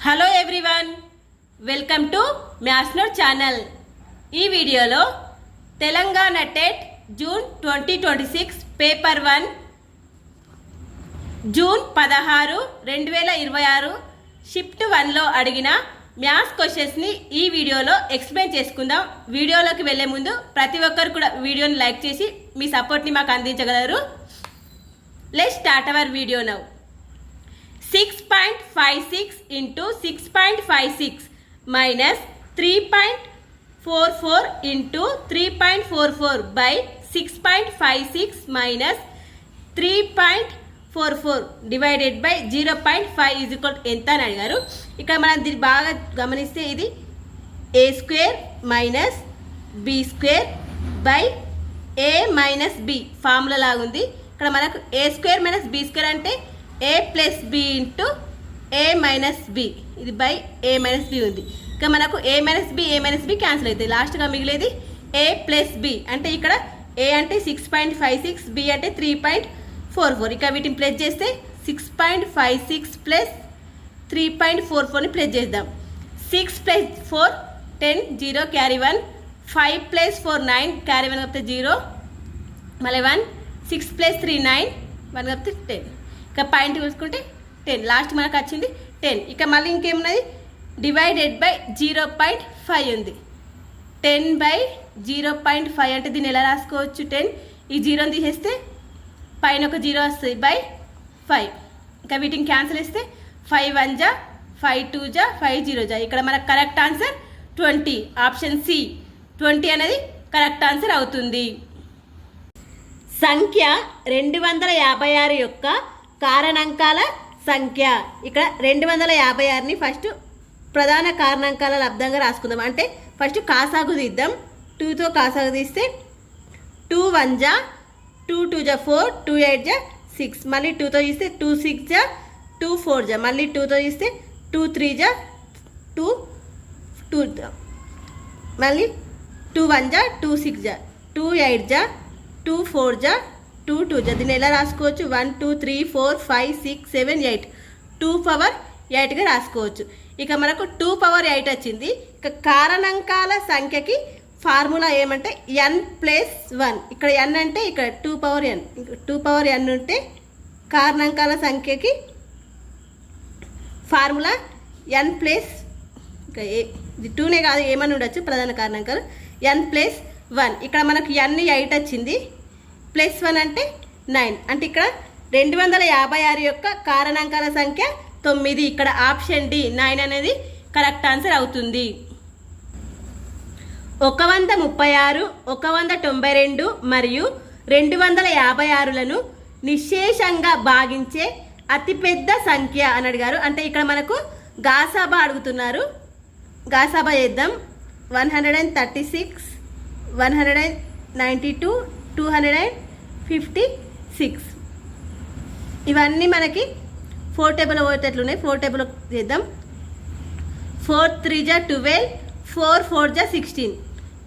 Hello everyone, welcome to maths note channel. ఈ వీడియోలో Telangana TET June 2026 paper 1 June 16, 2026 shift 1లో అడిగిన మ్యాథ్స్ క్వశ్చన్స్ని ఈ వీడియోలో ఎక్స్ప్లెయిన్ చేసుకుందాం. వీడియోలోకి వెళ్లే ముందు ప్రతి ఒక్కరు కూడా వీడియోని లైక్ చేసి మీ సపోర్ట్ని మాకు అందించగలరు. Let's start our video now. 6.56 into 6.56 minus 3.44 into 3.44 by 6.56 minus 3.44 divided by 0.5 is equal to ఎంత అని అడిగారు. ఇక్కడ మనం దీన్ని బాగా గమనిస్తే ఇది a square minus b square by a minus b formula లాగా ఉంది. ఇక్కడ మనకు a square minus b square అంటే a plus b into a minus b, ఇది బై ఏ మైనస్ బి ఉంది. ఇక మనకు ఏ మైనస్ బి క్యాన్సిల్ అవుతాయి, లాస్ట్గా మిగిలేది ఏ ప్లస్ బి. అంటే ఇక్కడ ఏ అంటే 6.56, బి అంటే 3.44. ఇక వీటిని ప్లస్ చేస్తే 6.56 ప్లస్ 3.44ని ప్లస్ చేద్దాం. 6 ప్లస్ 4 10, 0 క్యారీ 1, 5 ప్లస్ 4 9 క్యారీ 1 కప్తే 0, మళ్ళీ 1, 6 ప్లస్ 3 9, 1 కప్తే 10. ఇక పాయింట్ చూసుకుంటే 10, లాస్ట్ మనకు వచ్చింది 10. ఇక మళ్ళీ ఇంకేమున్నది, డివైడెడ్ బై 0.5 ఉంది. 10 బై 0.5 అంటే దీన్ని ఎలా రాసుకోవచ్చు, 10 ఈ 0ని తీసేస్తే పైన ఒక 0 వస్తుంది బై 5. ఇంకా వీటిని క్యాన్సిల్ చేస్తే 5 1 జా 5 2 జా 5 0 జా. ఇక్కడ మనకు కరెక్ట్ ఆన్సర్ 20, ఆప్షన్ సి 20 అనేది కరెక్ట్ ఆన్సర్ అవుతుంది. సంఖ్య 256 యొక్క కారణాంకాల సంఖ్య. ఇక్కడ 256ని ఫస్ట్ ప్రధాన కారణాంకాల లబ్ధంగా రాసుకుందాం. అంటే ఫస్ట్ కాసాగు తీద్దాం. 2తో కాసాగు తీస్తే 2 1 జా 2 2 జా 4, 2 8 జా 6, మళ్ళీ 2తో తీస్తే 2 6 జా 2 4 జా, మళ్ళీ 2తో తీస్తే 2 3 జా 2 2, మళ్ళీ 2 1 జా 2 6 జా 2 8 జా 2 4 జా 2 2 జా. దీన్ని ఎలా రాసుకోవచ్చు, 1 2 3 4 5 6 7 8, 2 పవర్ 8గా రాసుకోవచ్చు. ఇక మనకు 2 పవర్ 8 వచ్చింది. ఇక కారణాంకాల సంఖ్యకి ఫార్ములా ఏమంటే n ప్లస్ 1. ఇక్కడ n అంటే ఇక్కడ 2 పవర్ n, 2 పవర్ n ఉంటే కారణాంకాల సంఖ్యకి ఫార్ములా n ప్లస్, ఇంకా ఇది 2నే కాదు ఏమని ఉండొచ్చు ప్రధాన కారణాంకాలు, n ప్లస్ 1. ఇక్కడ మనకు n 8 వచ్చింది, ప్లస్ 1 అంటే 9. అంటే ఇక్కడ 256 యొక్క కారణాంకాల సంఖ్య 9. ఇక్కడ ఆప్షన్ డి 9 అనేది కరెక్ట్ ఆన్సర్ అవుతుంది. 136, 192 మరియు 256లను నిశ్శేషంగా భాగించే అతిపెద్ద సంఖ్య అని అడిగారు. అంటే ఇక్కడ మనకు గాసాబా అడుగుతున్నారు. గాసాబా చేద్దాం. 136, 192, 256. ఇవన్నీ మనకి 4 టేబుల్ పోయేటట్లున్నాయి. 4 టేబుల్ చేద్దాం. 4 3 జా 12, 4 4 జా 16,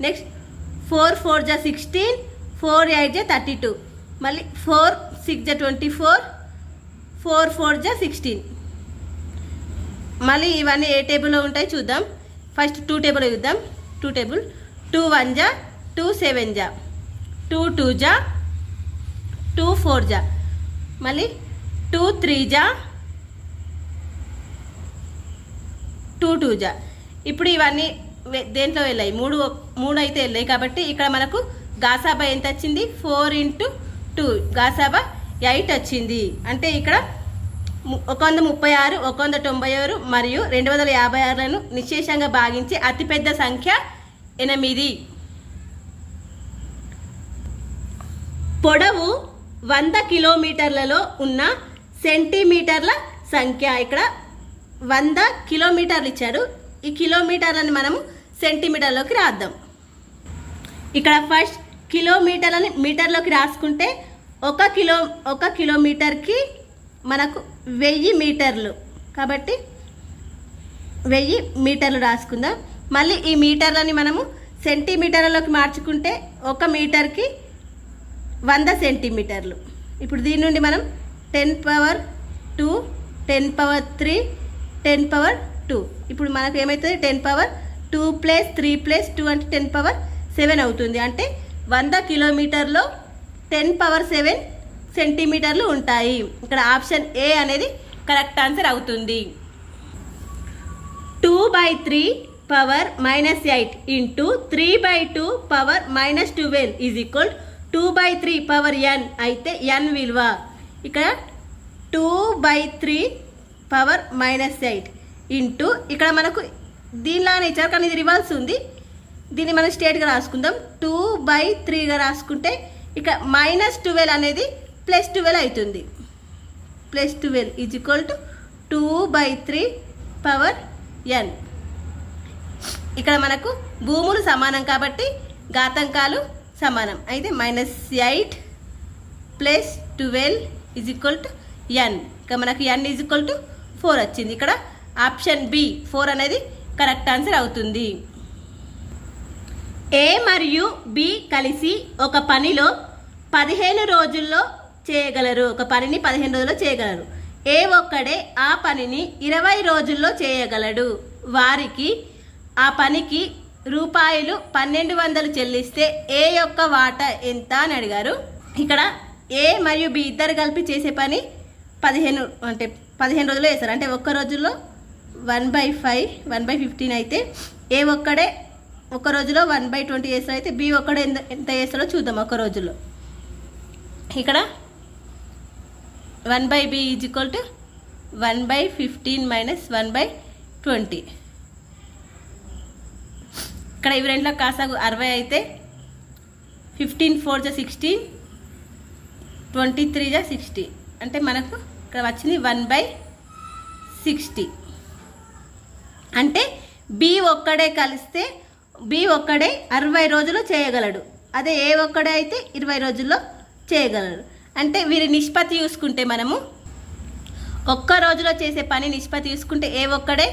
నెక్స్ట్ 4 4 జా 16, 4 8 జా 32, మళ్ళీ 4 6 జా 24, 4 4 జా 16. మళ్ళీ ఇవన్నీ ఏ టేబుల్లో ఉంటాయి చూద్దాం. ఫస్ట్ 2 టేబుల్ చూద్దాం. 2 టేబుల్ 2 1 జా 2 7 జా 2 2 జా 2 4 జా, మళ్ళీ 2 3 జా 2 2 జా. ఇప్పుడు ఇవన్నీ దేంట్లో వెళ్ళాయి, 3 అయితే వెళ్ళాయి. కాబట్టి ఇక్కడ మనకు గాసాబా ఎంత వచ్చింది, 4 into 2 గాసాబా 8 వచ్చింది. అంటే ఇక్కడ 136, 196 మరియు 256లను నిశ్శేషంగా భాగించే అతిపెద్ద సంఖ్య 8. పొడవు 100 కిలోమీటర్లలో ఉన్న సెంటీమీటర్ల సంఖ్య. ఇక్కడ 100 కిలోమీటర్లు ఇచ్చాడు. ఈ కిలోమీటర్లని మనము సెంటీమీటర్లోకి రాద్దాం. ఇక్కడ ఫస్ట్ కిలోమీటర్లని మీటర్లోకి రాసుకుంటే 1 కిలోమీటర్కి మనకు 1000 మీటర్లు. కాబట్టి 1000 మీటర్లు రాసుకుందాం. మళ్ళీ ఈ మీటర్లని మనము సెంటీమీటర్లలోకి మార్చుకుంటే 1 మీటర్కి 100 సెంటీమీటర్లు. ఇప్పుడు దీని నుండి మనం 10 పవర్ 2, 10 పవర్ 3, 10 పవర్ 2. ఇప్పుడు మనకు ఏమవుతుంది 10 పవర్ 2 + 3 + 2 అంటే 10 పవర్ 7 అవుతుంది. అంటే 100 కిలోమీటర్లో 10 పవర్ 7 సెంటీమీటర్లు ఉంటాయి. ఇక్కడ ఆప్షన్ ఏ అనేది కరెక్ట్ ఆన్సర్ అవుతుంది. 2/3 power -8 into 3/2 power -12 is equal 2/3 power n అయితే n విలువ ఇక్కడ 2/3 పవర్ -8 ఇంటూ ఇక్కడ మనకు దీనిలానే ఇచ్చారు కానీ ఇది రివర్స్ ఉంది. దీన్ని మనం స్ట్రేట్గా రాసుకుందాం. 2/3గా రాసుకుంటే ఇక -12 అనేది +12 అవుతుంది. +12 is equal to 2/3 power n. ఇక్కడ మనకు భూములు సమానం కాబట్టి ఘాతాంకాలు సమానం. అయితే -8 + 12 ఈజ్ ఈక్వల్ టు n. ఇక మనకు n ఈజ్ ఈక్వల్ టు 4 వచ్చింది. ఇక్కడ ఆప్షన్ బి 4 అనేది కరెక్ట్ ఆన్సర్ అవుతుంది. ఏ మరియు బి కలిసి ఒక పనిలో 15 రోజుల్లో చేయగలరు. ఒక పనిని 15 రోజుల్లో చేయగలరు. ఏ ఒక్కడే ఆ పనిని 20 రోజుల్లో చేయగలడు. వారికి ఆ పనికి రూపాయలు 1200 చెల్లిస్తే ఏ యొక్క వాటా ఎంత అని అడిగారు. ఇక్కడ ఏ మరియు బి ఇద్దరు కలిపి చేసే పని 15 రోజుల్లో చేస్తారు. అంటే ఒక్క రోజుల్లో 1/5 1/15 అయితే ఏ ఒక్కడే ఒక రోజులో 1/20 చేస్తారు. అయితే బి ఒక్కడే ఎంత చేస్తారో చూద్దాం ఒక రోజులో. ఇక్కడ 1/b ఈజ్ ఈక్వల్ టు 1/15 - 1/20. ఇక్కడ ఇవి రెండులో కాసాగు 60 అయితే 15 4 = 16 23 = 60 అంటే మనకు ఇక్కడ వచ్చింది 1/60. అంటే బి ఒక్కడే కలిస్తే బి ఒక్కడే 60 రోజులు చేయగలడు. అదే ఏ ఒక్కడే అయితే 20 రోజుల్లో చేయగలడు. అంటే వీరి నిష్పత్తి చూసుకుంటే మనము ఒక్క రోజులో చేసే పని నిష్పత్తి చూసుకుంటే ఏ ఒక్కడే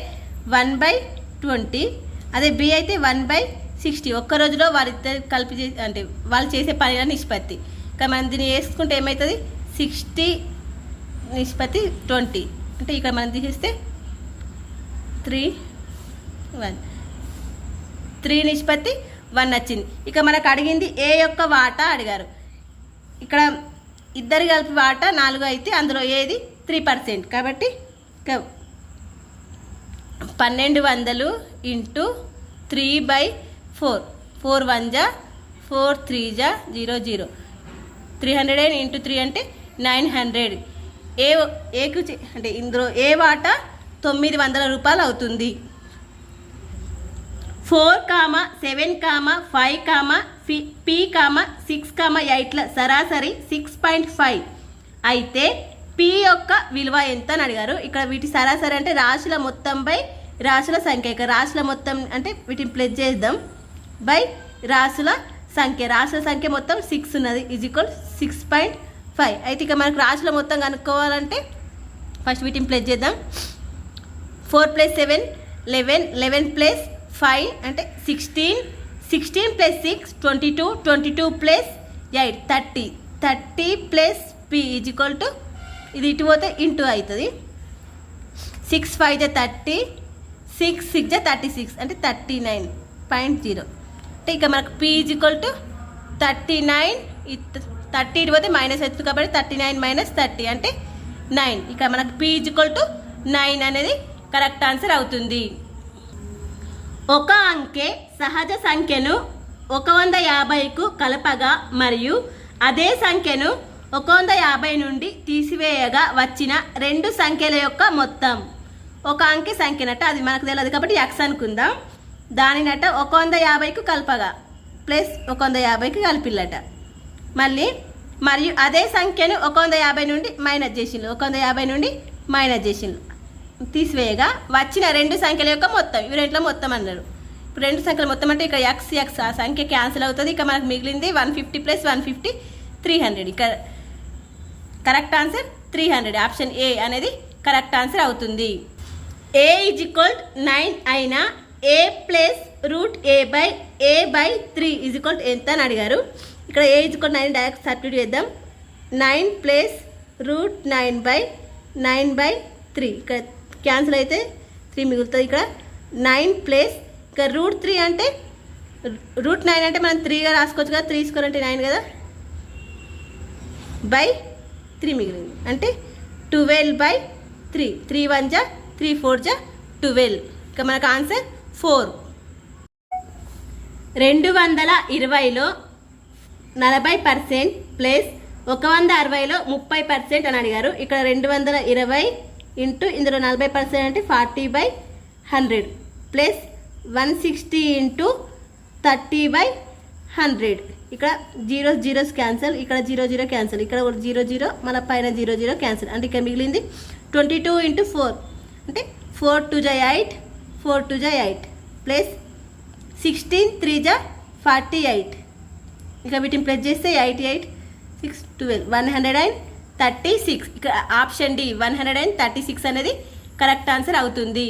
1/20, అదే బి అయితే 1/60. ఒక్క రోజులో వారిద్దరు కలిపి అంటే వాళ్ళు చేసే పని నిష్పత్తి. కానీ మనం దీన్ని వేసుకుంటే ఏమవుతుంది 60 నిష్పత్తి 20 అంటే ఇక్కడ మనం తీసేస్తే 3 నిష్పత్తి 1 వచ్చింది. ఇక మనకు అడిగింది ఏ యొక్క వాటా అడిగారు. ఇక్కడ ఇద్దరు కలిపి వాటా 4 అయితే అందులో ఏది 3%. కాబట్టి 1200 ఇంటూ 3/4 4 1 = 4 3 = 0 0 300 ఇంటూ 3 అంటే 900. ఏకు అంటే ఇందులో ఏ వాటా 900 రూపాయలు అవుతుంది. 4, 7, 5, P, 6, 8ల సరాసరి 6.5 అయితే P యొక్క విలువ ఎంత అని అడిగారు. ఇక్కడ వీటి సరాసరి అంటే రాశుల మొత్తంపై రాశుల సంఖ్య. ఇక రాశుల మొత్తం అంటే వీటిని ప్లస్ చేద్దాం బై రాశుల సంఖ్య. రాశుల సంఖ్య మొత్తం 6 ఉన్నది ఈజ్ ఈక్వల్ 6.5. అయితే ఇక మనకు రాశుల మొత్తం కనుక్కోవాలంటే ఫస్ట్ వీటిని ప్లస్ చేద్దాం. 4 + 7 11 11 + 5 అంటే 16 16 + 6 22 22 + 8 30 30 + P ఈజ్ ఈక్వల్ టు ఇది ఇటు పోతే ఇంటూ అవుతుంది. 6 5 = 30 6 6 = 36 అంటే 39.0 అంటే ఇక మనకు P ఈజ్ ఈక్వల్ టు 39. 30 ఇటు పోతే మైనస్ అవుతుంది కాబట్టి 39 - 30 అంటే 9. ఇక మనకు P ఈజ్ ఈక్వల్ టు 9 అనేది కరెక్ట్ ఆన్సర్ అవుతుంది. ఒక అంకె సహజ సంఖ్యను 150కు కలపగా మరియు అదే సంఖ్యను 150 నుండి తీసివేయగా వచ్చిన రెండు సంఖ్యల యొక్క మొత్తం. ఒక అంకె సంఖ్యనట అది మనకు తెలియదు కాబట్టి x అనుకుందాం. దానినట 150కు కలపగా ప్లస్ 150కి కలిపిల్లట. మళ్ళీ మరియు అదే సంఖ్యను 150 నుండి మైనస్ చేసిండ్రు. 150 నుండి మైనస్ చేసిండ్రు. తీసివేయగా వచ్చిన రెండు సంఖ్యల యొక్క మొత్తం. ఇవి రెంట్లో మొత్తం అన్నారు. ఇప్పుడు రెండు సంఖ్యల మొత్తం అంటే ఇక్కడ x ఆ సంఖ్య క్యాన్సిల్ అవుతుంది. ఇక మనకు మిగిలింది 150 + 150 300. ఇక్కడ కరెక్ట్ ఆన్సర్ 300. ఆప్షన్ ఏ అనేది కరెక్ట్ ఆన్సర్ అవుతుంది. a = 9 అయినా a + √a/3 = ఎంత అని అడిగారు. ఇక్కడ a = 9 డైరెక్ట్ సబ్స్టిట్యూట్ చేద్దాం. 9 + √9/9/3 ఇక్కడ క్యాన్సిల్ అయితే 3 మిగులుతుంది. ఇక్కడ 9 ప్లస్ ఇక్కడ √3 అంటే √9 అంటే మనం 3గా రాసుకోవచ్చు కదా, 3 స్క్వేర్ అంటే 9 కదా, బై 3 మిగిలింది అంటే 12/3. 3 1 జా 3 4 జా 12. ఇక మనకు ఆన్సర్ 4. 220లో 40% ప్లస్ 160లో 30% అని అడిగారు. ఇక్కడ 220 ఇంటూ ఇందులో 40% అంటే 40/100 ప్లస్ 160 ఇంటూ 30/100. ఇక్కడ 0 0 క్యాన్సల్, ఇక్కడ 0 0 క్యాన్సల్, ఇక్కడ 0 0 మన పైన 0 0 క్యాన్సల్ అంటే ఇక్కడ మిగిలింది 22 ఇంటూ 4 అంటే 4 2 జా 8, 4 2 జా 8 ప్లస్ 16 3 జా 48. ఇక వీటిని ప్లస్ చేస్తే 88 6 12 136. ఇక్కడ ఆప్షన్ డి 136 అనేది కరెక్ట్ ఆన్సర్ అవుతుంది.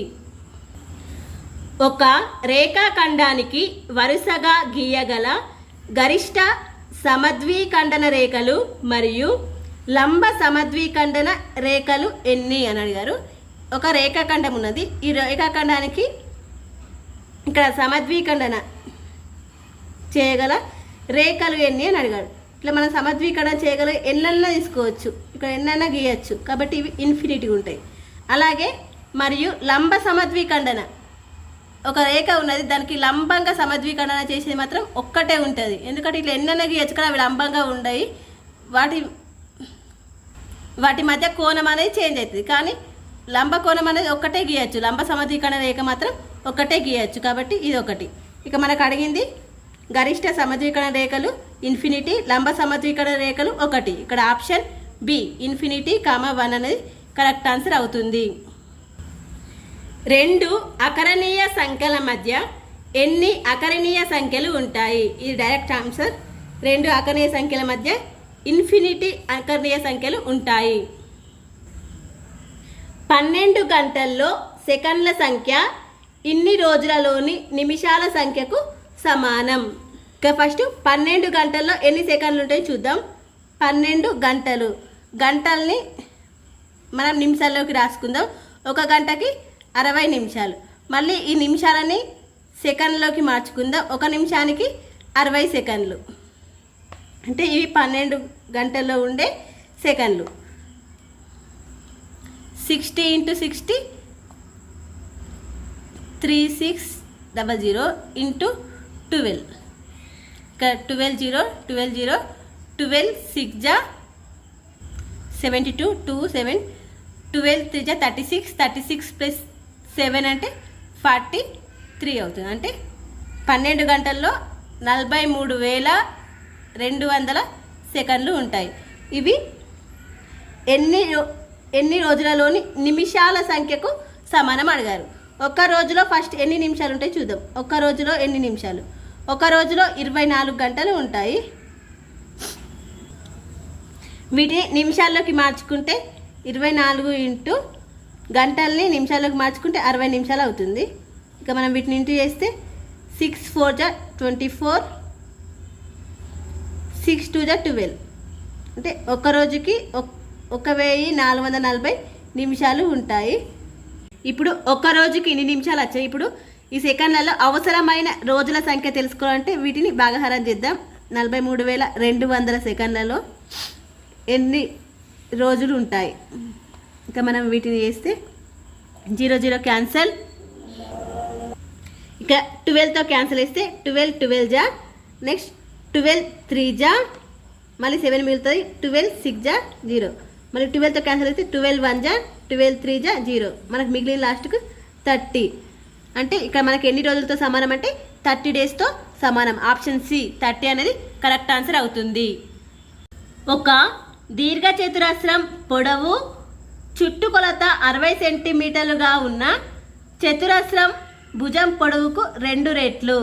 ఒక రేఖాఖండానికి వరుసగా గీయగల గరిష్ట సమద్విఖండన రేఖలు మరియు లంబ సమద్విఖండన రేఖలు ఎన్ని అని అడిగారు. ఒక రేఖాఖండం ఉన్నది, ఈ రేఖాఖండానికి ఇక్కడ సమద్విఖండన చేయగల రేఖలు ఎన్ని అని అడిగాడు. ఇట్లా మనం సమద్విఖండన చేయగల ఎన్నన్నా తీసుకోవచ్చు, ఇక్కడ ఎన్నన్నా గీయచ్చు కాబట్టి ఇవి ఇన్ఫినిటీ ఉంటాయి. అలాగే మరియు లంబ సమద్విఖండన ఒక రేఖ ఉన్నది, దానికి లంబంగా సమద్విఖండన చేసేది మాత్రం ఒక్కటే ఉంటుంది. ఎందుకంటే ఇట్లా ఎన్నన్నా గీయచ్చు కదా, అవి లంబంగా ఉండయి, వాటి మధ్య కోణం అనేది చేంజ్ అవుతుంది. కానీ లంబ కోణం అనేది ఒక్కటే గీయచ్చు, లంబ సమద్విఖండన రేఖ మాత్రం ఒక్కటే గీయచ్చు కాబట్టి ఇది ఒకటి. ఇక మనకు అడిగింది గరిష్ట సమద్విఖండన రేఖలు ఇన్ఫినిటీ, లంబ సమద్విఖండన రేఖలు 1. ఇక్కడ ఆప్షన్ బి ఇన్ఫినిటీ, 1 అనేది కరెక్ట్ ఆన్సర్ అవుతుంది. 2 అకరణీయ సంఖ్యల మధ్య ఎన్ని అకరణీయ సంఖ్యలు ఉంటాయి? ఇది డైరెక్ట్ ఆన్సర్. 2 అకరణీయ సంఖ్యల మధ్య ఇన్ఫినిటీ అకరణీయ సంఖ్యలు ఉంటాయి. 12 గంటల్లో సెకండ్ల సంఖ్య ఇన్ని రోజులలోని నిమిషాల సంఖ్యకు సమానం. ఇక ఫస్ట్ 12 గంటల్లో ఎన్ని సెకండ్లు ఉంటాయో చూద్దాం. 12 గంటలు, గంటల్ని మనం నిమిషాల్లోకి రాసుకుందాం. 1 గంటకి 60 నిమిషాలు. మళ్ళీ ఈ నిమిషాలని సెకండ్లోకి మార్చుకుందాం. 1 నిమిషానికి 60 సెకండ్లు. అంటే ఇవి 12 గంటల్లో ఉండే సెకండ్లు. 60 × 60 3600 ఇంటూ 12. ఇక్కడ 12 0 12 0 12 6 జా 72 2 7 12 3 జా 36 36 ప్లస్ 7 అంటే 43 అవుతుంది. అంటే 12 గంటల్లో 43,200 సెకండ్లు ఉంటాయి. ఇవి ఎన్ని రోజులలోని నిమిషాల సంఖ్యకు సమానం అడిగారు. ఒక రోజులో ఫస్ట్ ఎన్ని నిమిషాలు ఉంటాయి చూద్దాం. ఒక రోజులో ఎన్ని నిమిషాలు? ఒక రోజులో 24 గంటలు ఉంటాయి. వీటిని నిమిషాల్లోకి మార్చుకుంటే 24 ఇంటూ గంటల్ని నిమిషాల్లోకి మార్చుకుంటే 60 నిమిషాలు అవుతుంది. ఇక మనం వీటిని ఇంటూ చేస్తే 6 4 జా 24 6 2 జా 12. అంటే ఒక రోజుకి 1440 నిమిషాలు ఉంటాయి. ఇప్పుడు ఒక రోజుకి ఇన్ని నిమిషాలు వచ్చాయి. ఇప్పుడు ఈ సెకండ్లలో అవసరమైన రోజుల సంఖ్య తెలుసుకోవాలంటే వీటిని భాగహారం చేద్దాం. 43,200 సెకండ్లలో ఎన్ని రోజులు ఉంటాయి? ఇంకా మనం వీటిని చేస్తే 0 0 క్యాన్సల్. ఇక 12తో క్యాన్సల్ చేస్తే 12 12 జా, నెక్స్ట్ 12 3 జా, మళ్ళీ 7 మిగులుతుంది. 12 6 జా 0, మళ్ళీ 12తో క్యాన్సల్ అయితే 12 1 జా 12 3 జా 0, మనకు మిగిలిన లాస్ట్కు 30. అంటే ఇక్కడ మనకి ఎన్ని రోజులతో సమానం అంటే 30 డేస్తో సమానం. ఆప్షన్ సి 30 అనేది కరెక్ట్ ఆన్సర్ అవుతుంది. ఒక దీర్ఘచతురస్రం పొడవు చుట్టుకొలత 60 సెంటీమీటర్లుగా ఉన్న చతురస్రం భుజం పొడవుకు 2 రెట్లు.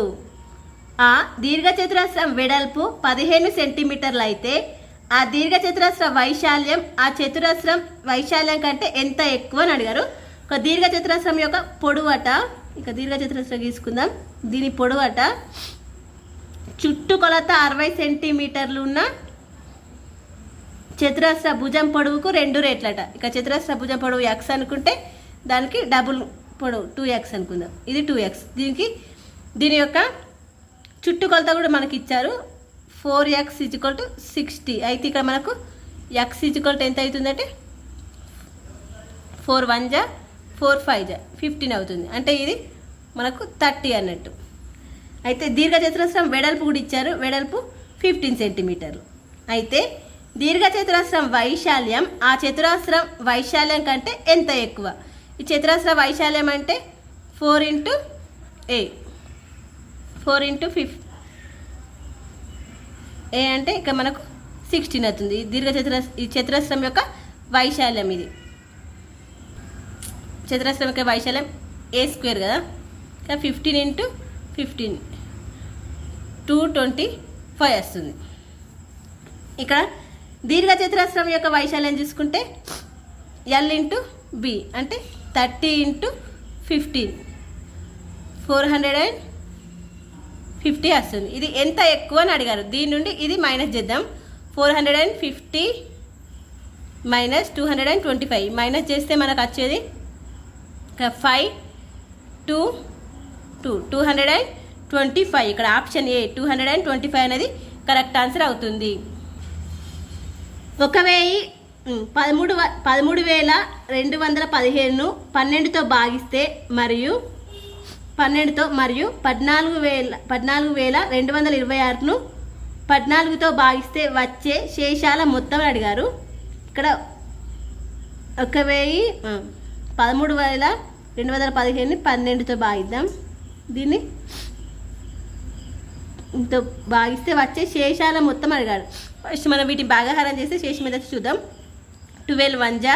ఆ దీర్ఘచతురస్రం వెడల్పు 15 సెంటీమీటర్లు అయితే ఆ దీర్ఘచతురస్ర వైశాల్యం ఆ చతురస్రం వైశాల్యం కంటే ఎంత ఎక్కువ అని అడిగారు. ఒక దీర్ఘచతురస్రం యొక్క పొడవట, ఇక దీర్ఘచతురస్రం తీసుకుందాం. దీని పొడవట చుట్టుకొలత 60 సెంటీమీటర్లు ఉన్న చతురస్ర భుజం పొడవుకు 2 రెట్లట. ఇక చతురస్ర భుజం పొడవు x అనుకుంటే దానికి డబుల్ పొడవు 2x అనుకుందాం. ఇది 2x. దీని యొక్క చుట్టుకొలత కూడా మనకి ఇచ్చారు 4x = 60. అయితే ఇక్కడ మనకు x = ఎంత అవుతుందంటే 4 1 జా 4 5 జా 15 అవుతుంది. అంటే ఇది మనకు 30 అన్నట్టు. అయితే దీర్ఘచతురస్రం వెడల్పు కూడా ఇచ్చారు. వెడల్పు 15 సెంటీమీటర్లు. అయితే దీర్ఘచతురస్రం వైశాల్యం ఆ చతురస్రం వైశాల్యం కంటే ఎంత ఎక్కువ? ఈ చతురస్ర వైశాల్యం అంటే 4 × a 4 × 5 a అంటే ఇక మనకు 16 అవుతుంది. ఈ చతురస్రం యొక్క వైశాల్యం. ఇది చతురస్రం యొక్క వైశాల్యం a² కదా. 15 × 15 225 వస్తుంది. ఇక్కడ దీర్ఘచతురస్రం యొక్క వైశాల్యం చూసుకుంటే l × b అంటే 30 × 15 450 వస్తుంది. ఇది ఎంత ఎక్కువ అని అడిగారు. దీని నుండి ఇది మైనస్ చేద్దాం. 450 - 225 మైనస్ చేస్తే మనకు వచ్చేది 5 2 225. ఇక్కడ ఆప్షన్ ఏ 225 అనేది కరెక్ట్ ఆన్సర్ అవుతుంది. 13,215ను 12తో భాగిస్తే మరియు 14,226ను 14తో భాగిస్తే వచ్చే శేషాల మొత్తం అడిగారు. ఇక్కడ 13,215ని 12తో భాగిద్దాం. దీన్ని ఇంతో భాగిస్తే వచ్చే శేషాల మొత్తం అడిగాడు. ఫస్ట్ మనం వీటిని భాగాహారం చేస్తే శేషం మీద చూద్దాం. 12 1 జా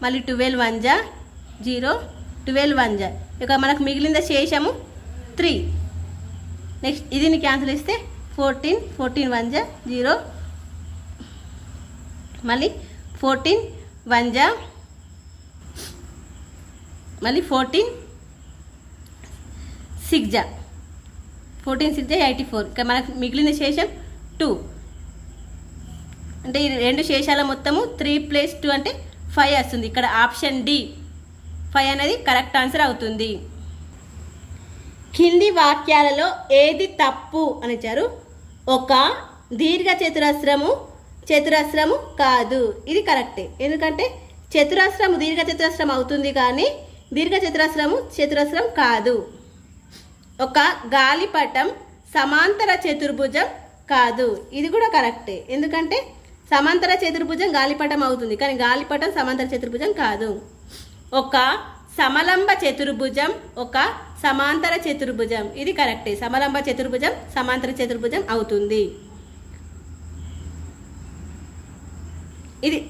మళ్ళీ 12 1 జా 0 12 1 జా. ఇక మనకు మిగిలిన శేషము 3. నెక్స్ట్ ఇది క్యాన్సిల్ చేస్తే 14 1 జా 0 మళ్ళీ 14 1 జా మళ్ళీ 14 6 జా 14 6 జా 84. ఇక మనకు మిగిలిన శేషం 2. అంటే ఈ రెండు శేషాల మొత్తము 3 + 2 అంటే 5 వస్తుంది. ఇక్కడ ఆప్షన్ డి 5 అనేది కరెక్ట్ ఆన్సర్ అవుతుంది. కింది వాక్యాలలో ఏది తప్పు అని ఇచ్చారు. ఒక చతురస్రము కాదు. ఇది కరెక్టే. ఎందుకంటే చతురస్రము దీర్ఘచతురస్రం అవుతుంది కానీ చతురస్రం కాదు. ఒక గాలిపటం సమాంతర చతుర్భుజం కాదు. ఇది కూడా కరెక్టే. ఎందుకంటే సమాంతర చతుర్భుజం గాలిపటం అవుతుంది కానీ గాలిపటం సమాంతర చతుర్భుజం కాదు. ఒక సమలంబ చతుర్భుజం ఒక సమాంతర చతుర్భుజం. ఇది కరెక్టే. సమలంబ చతుర్భుజం సమాంతర చతుర్భుజం అవుతుంది.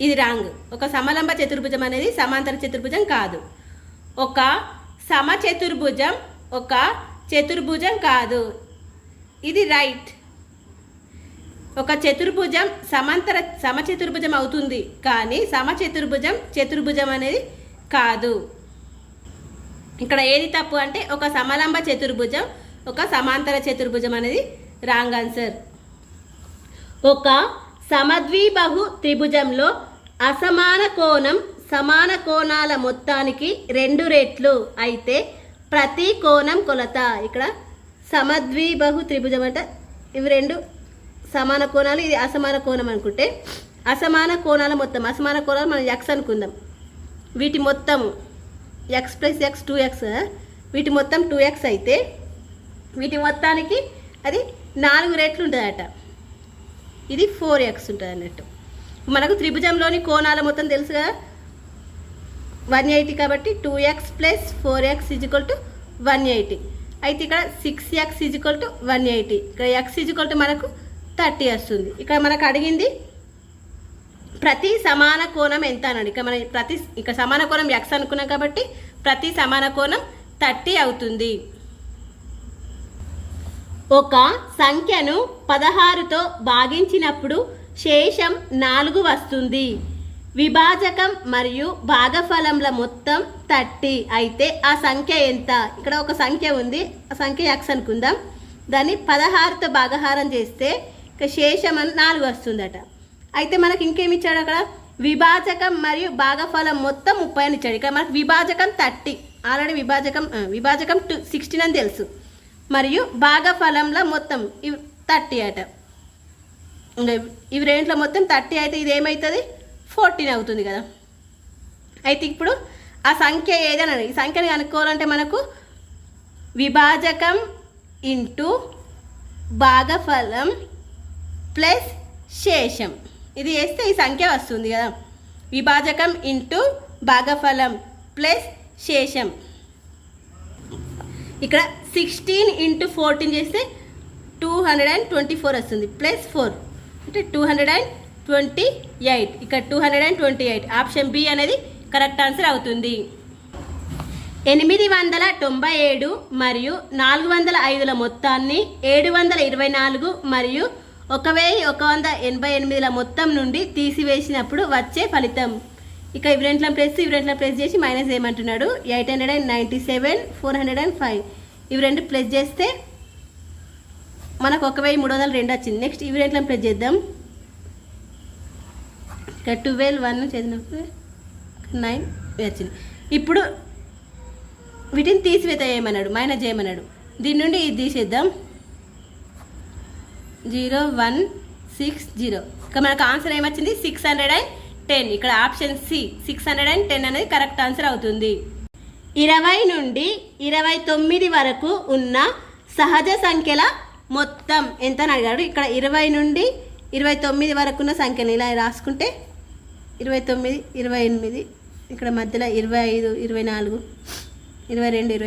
ఇది రాంగ్. ఒక సమలంబ చతుర్భుజం అనేది సమాంతర చతుర్భుజం కాదు. ఒక సమచతుర్భుజం ఒక చతుర్భుజం కాదు. ఇది రైట్. ఒక చతుర్భుజం సమచతుర్భుజం అవుతుంది కానీ చతుర్భుజం అనేది కాదు. ఇక్కడ ఏది తప్పు అంటే ఒక సమలంబ చతుర్భుజం ఒక సమాంతర చతుర్భుజం అనేది రాంగ్ ఆన్సర్. ఒక సమద్విబాహు త్రిభుజంలో అసమాన కోణం సమాన కోణాల మొత్తానికి 2 రెట్లు అయితే ప్రతి కోణం కొలత. ఇక్కడ సమద్విబాహు త్రిభుజం అంటే ఇవి 2 సమాన కోణాలు, ఇది అసమాన కోణం అనుకుంటే అసమాన కోణాల మొత్తం, అసమాన కోణాలు మనం x అనుకుందాం. వీటి మొత్తము x + x 2x, వీటి మొత్తం 2x అయితే వీటి మొత్తానికి అది 4 రెట్లు ఉంటుందట. ఇది 4x ఉంటుంది అన్నట్టు. మనకు త్రిభుజంలోని కోణాల మొత్తం తెలుసు కదా 180 కాబట్టి 2x + 4x = 180. అయితే ఇక్కడ 6x = 180. ఇక్కడ x = మనకు 30 వస్తుంది. ఇక్కడ మనకు అడిగింది ప్రతి సమాన కోణం ఎంత అన్నాడు. ఇక సమాన కోణం x అనుకున్నాం కాబట్టి ప్రతి సమాన కోణం 30 అవుతుంది. ఒక సంఖ్యను 16తో భాగించినప్పుడు శేషం 4 వస్తుంది. విభాజకం మరియు భాగఫలంల మొత్తం 30 అయితే ఆ సంఖ్య ఎంత? ఇక్కడ ఒక సంఖ్య ఉంది, ఆ సంఖ్య x అనుకుందాం. దాన్ని 16తో భాగహారం చేస్తే ఇక శేషం 4 వస్తుందట. అయితే మనకి ఇంకేమి ఇచ్చాడు? అక్కడ విభాజకం మరియు భాగఫలం మొత్తం 30 అని ఇచ్చాడు. ఇక్కడ మనకు విభాజకం 30, ఆల్రెడీ విభాజకం 16 అని తెలుసు. మరియు భాగఫలంలో మొత్తం ఇవి 30 అట. ఇవి రెంట్లో మొత్తం 30 అయితే ఇది ఏమవుతుంది 14 అవుతుంది కదా. అయితే ఇప్పుడు ఆ సంఖ్య ఏదైనా ఈ సంఖ్యని కనుక్కోవాలంటే మనకు విభాజకం ఇంటూ భాగఫలం ప్లస్ శేషం ఇది వేస్తే ఈ సంఖ్య వస్తుంది కదా. విభాజకం ఇంటూ భాగఫలం ప్లస్ శేషం. ఇక్కడ 16 ఇంటూ 14 చేస్తే 224 వస్తుంది ప్లస్ 4 అంటే 228. ఇక్కడ 228 ఆప్షన్ బి అనేది కరెక్ట్ ఆన్సర్ అవుతుంది. 897 మరియు 405ల మొత్తాన్ని 724 మరియు 1188ల మొత్తం నుండి తీసివేసినప్పుడు వచ్చే ఫలితం. ఇక ఇవి రెంట్లను ప్లస్ చేసి మైనస్ చేయమంటున్నాడు. 897 405 ఇవి రెండు ప్లస్ చేస్తే మనకు 1302 వచ్చింది. నెక్స్ట్ ఇవి రెంట్లను ప్లస్ చేద్దాం. ఇక్కడ 12 1 చేసినప్పుడు 9 వచ్చింది. ఇప్పుడు వీటిని తీసివేయమన్నాడు, మైనస్ చేయమన్నాడు. దీని నుండి ఇది తీసేద్దాం. 0160 ఇక మనకు ఆన్సర్ ఏమొచ్చింది 610. ఇక్కడ ఆప్షన్ సి 610 అనేది కరెక్ట్ ఆన్సర్ అవుతుంది. 20 నుండి 29 వరకు ఉన్న సహజ సంఖ్యల మొత్తం ఎంత అని అడిగాడు. ఇక్కడ 20 నుండి 29 వరకు ఉన్న సంఖ్యను ఇలా రాసుకుంటే 29 28 ఇక్కడ మధ్యలో 25 24 22 23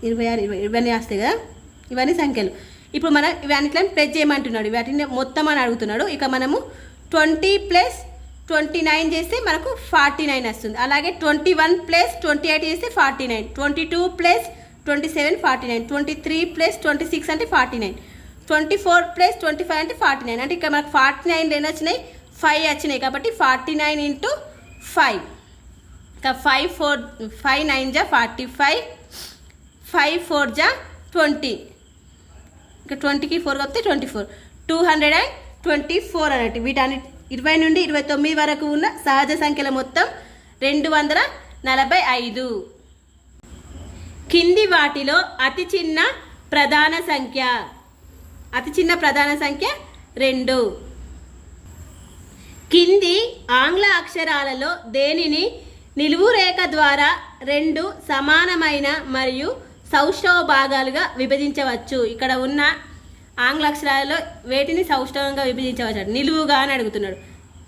26 20 ఇవన్నీ వస్తాయి కదా. ఇవన్నీ సంఖ్యలు. ఇప్పుడు మనం ఇవన్నిట్లని ప్లస్ చేయమంటున్నాడు. వాటిని మొత్తం అని అడుగుతున్నాడు. ఇక మనము 20 + 29 చేస్తే మనకు 49 వస్తుంది. అలాగే 21 + 28 చేస్తే 49, 22 + 27 49, 23 + 26 అంటే 49, 24 + 25 అంటే 49. అంటే ఇక్కడ మనకు 49 ఎన్ని వచ్చినాయి 5 వచ్చినాయి కాబట్టి 49 × 5. ఇంకా 5 9 = 45, 5 4 = 20. ఇంకా 20కి 4 కలిపితే 24, 224 అన్నట్టు. వీటన్ని 20 నుండి 29 వరకు ఉన్న సహజ సంఖ్యల మొత్తం 245. కింది వాటిలో అతి చిన్న ప్రధాన సంఖ్య 2. కింది ఆంగ్ల అక్షరాలలో దేనిని నిలువు రేఖ ద్వారా 2 సమానమైన మరియు సౌష్ఠవ భాగాలుగా విభజించవచ్చు. ఇక్కడ ఉన్న ఆంగ్ల అక్షరాలలో వేటిని సౌష్ఠవంగా విభజించవచ్చు నిలువుగా అని అడుగుతున్నాడు.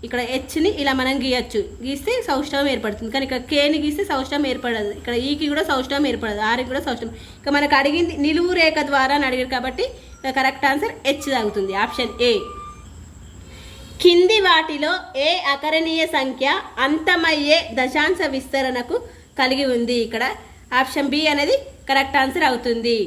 ఇక్కడ హెచ్ని ఇలా మనం గీయచ్చు, గీస్తే సౌష్ఠవం ఏర్పడుతుంది. కానీ ఇక్కడ కేని గీస్తే సౌష్ఠవం ఏర్పడదు. ఇక్కడ ఈకి కూడా సౌష్ఠవం ఏర్పడదు, ఆర్కి కూడా సౌష్ఠవం. ఇక మనకు అడిగింది నిలువు రేఖ ద్వారా అని అడిగారు కాబట్టి కరెక్ట్ ఆన్సర్ హెచ్ అవుతుంది, ఆప్షన్ ఏ. కింది వాటిలో ఏ అకరణీయ సంఖ్య అంతమయ్యే దశాంశ విస్తరణకు కలిగి ఉంది. ఇక్కడ ఆప్షన్ బి అనేది కరెక్ట్ ఆన్సర్ అవుతుంది.